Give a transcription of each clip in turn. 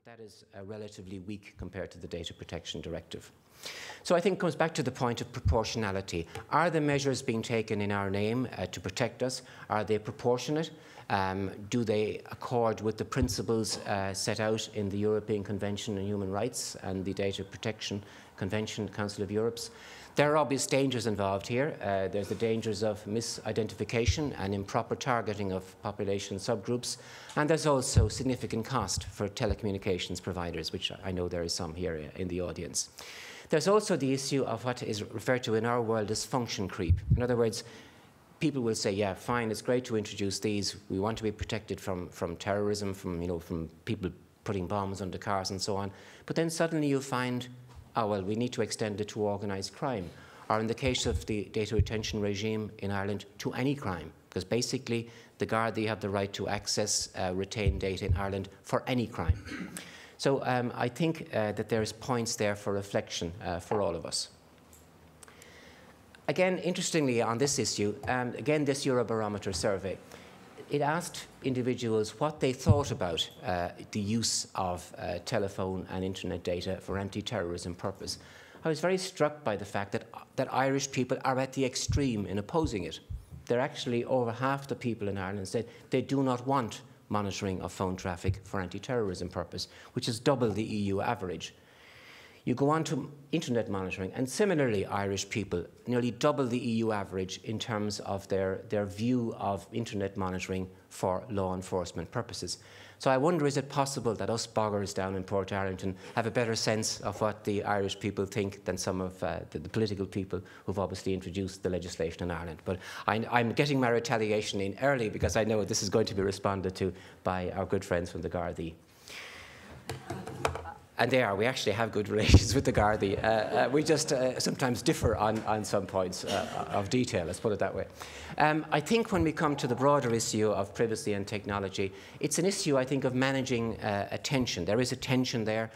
that is relatively weak compared to the Data Protection Directive. So I think it comes back to the point of proportionality. Are the measures being taken in our name to protect us? Are they proportionate? Do they accord with the principles set out in the European Convention on Human Rights and the Data Protection Convention, Council of Europe's? There are obvious dangers involved here. There's the dangers of misidentification and improper targeting of population subgroups. And there's also significant cost for telecommunications providers, which I know there is some here in the audience. There's also the issue of what is referred to in our world as function creep. In other words, people will say, yeah, fine, it's great to introduce these. We want to be protected from terrorism, from people putting bombs under cars and so on. But then suddenly you find, oh, well, we need to extend it to organised crime. Or in the case of the data retention regime in Ireland, to any crime. Because basically, the Gardaí have the right to access retained data in Ireland for any crime. So I think that there's points there for reflection for all of us. Again, interestingly on this issue, again, this Eurobarometer survey, it asked individuals what they thought about the use of telephone and internet data for anti-terrorism purpose. I was very struck by the fact that Irish people are at the extreme in opposing it. They're actually over half the people in Ireland said they do not want monitoring of phone traffic for anti-terrorism purpose, which is double the EU average. You go on to internet monitoring, and similarly, Irish people nearly double the EU average in terms of their view of internet monitoring for law enforcement purposes. So I wonder, is it possible that us boggers down in Portarlington have a better sense of what the Irish people think than some of the political people who've obviously introduced the legislation in Ireland? But I'm getting my retaliation in early because I know this is going to be responded to by our good friends from the Gardaí. And we actually have good relations with the Gardaí. We just sometimes differ on some points of detail, let's put it that way. I think when we come to the broader issue of privacy and technology, it's an issue, I think, of managing attention. There is a tension there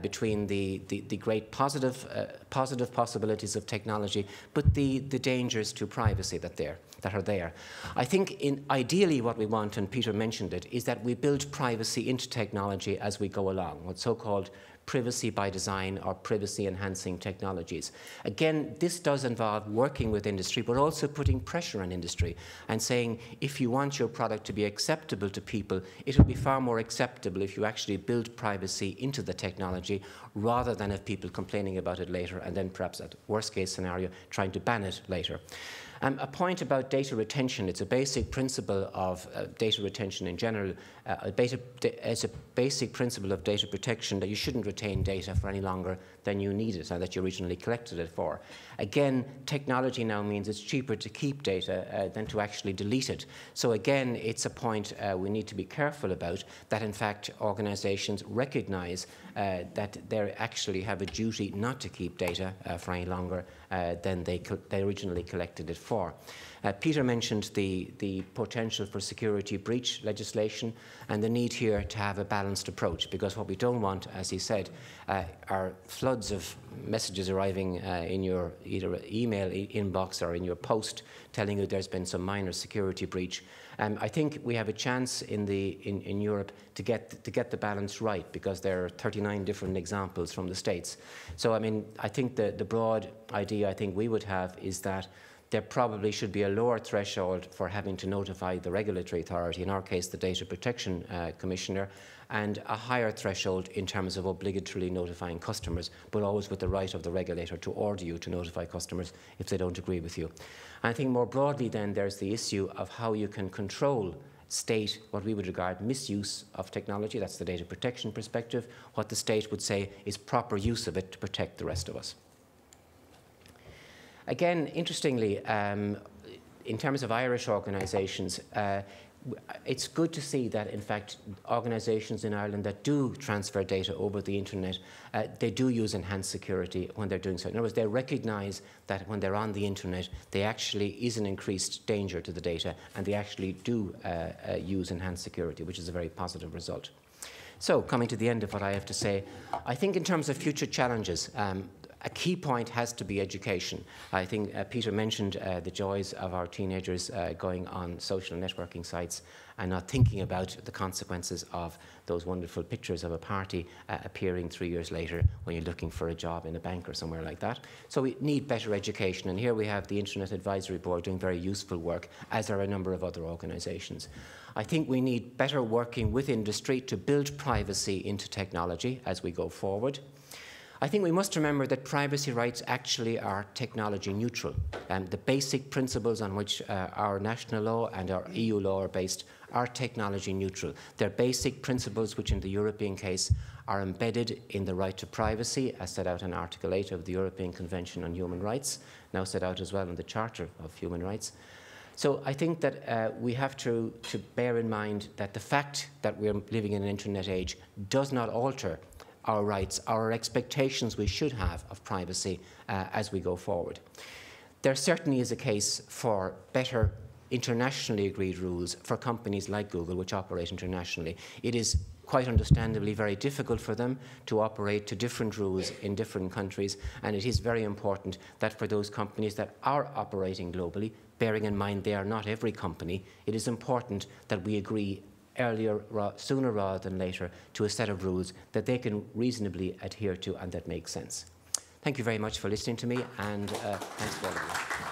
between the great positive possibilities of technology, but the dangers to privacy that are there. I think ideally what we want, and Peter mentioned it, is that we build privacy into technology as we go along, what's so-called privacy by design or privacy enhancing technologies. Again, this does involve working with industry, but also putting pressure on industry and saying, if you want your product to be acceptable to people, it will be far more acceptable if you actually build privacy into the technology rather than have people complaining about it later and then perhaps at worst case scenario trying to ban it later. A point about data retention, it's a basic principle of data retention in general. It's a basic principle of data protection that you shouldn't retain data for any longer than you need it and that you originally collected it for. Again, technology now means it's cheaper to keep data than to actually delete it. So again, it's a point we need to be careful about, that in fact organizations recognize that they actually have a duty not to keep data for any longer than they originally collected it for. Peter mentioned the potential for security breach legislation and the need here to have a balanced approach, because what we don't want, as he said, are floods of messages arriving in your either email inbox or in your post telling you there's been some minor security breach. I think we have a chance in Europe to get the balance right, because there are 39 different examples from the States. So I mean, I think the broad idea I think we would have is that there probably should be a lower threshold for having to notify the regulatory authority, in our case the Data Protection Commissioner, and a higher threshold in terms of obligatorily notifying customers, but always with the right of the regulator to order you to notify customers if they don't agree with you. And I think more broadly then there's the issue of how you can control state what we would regard misuse of technology. That's the data protection perspective. What the state would say is proper use of it to protect the rest of us. Again, interestingly, in terms of Irish organisations, it's good to see that, in fact, organisations in Ireland that do transfer data over the internet, they do use enhanced security when they're doing so. In other words, they recognise that when they're on the internet, there actually is an increased danger to the data, and they actually do use enhanced security, which is a very positive result. So, coming to the end of what I have to say, I think in terms of future challenges, A key point has to be education. I think Peter mentioned the joys of our teenagers going on social networking sites and not thinking about the consequences of those wonderful pictures of a party appearing 3 years later when you're looking for a job in a bank or somewhere like that. So we need better education, and here we have the Internet Advisory Board doing very useful work, as are a number of other organisations. I think we need better working with industry to build privacy into technology as we go forward. I think we must remember that privacy rights actually are technology neutral, and the basic principles on which our national law and our EU law are based are technology neutral. They're basic principles which in the European case are embedded in the right to privacy as set out in Article 8 of the European Convention on Human Rights, now set out as well in the Charter of Human Rights. So I think that we have to bear in mind that the fact that we're living in an internet age does not alter our rights, our expectations we should have of privacy as we go forward. There certainly is a case for better internationally agreed rules for companies like Google, which operate internationally. It is quite understandably very difficult for them to operate to different rules in different countries, and it is very important that for those companies that are operating globally, bearing in mind they are not every company, it is important that we agree earlier, sooner rather than later, to a set of rules that they can reasonably adhere to and that make sense. Thank you very much for listening to me, and thanks for all of you.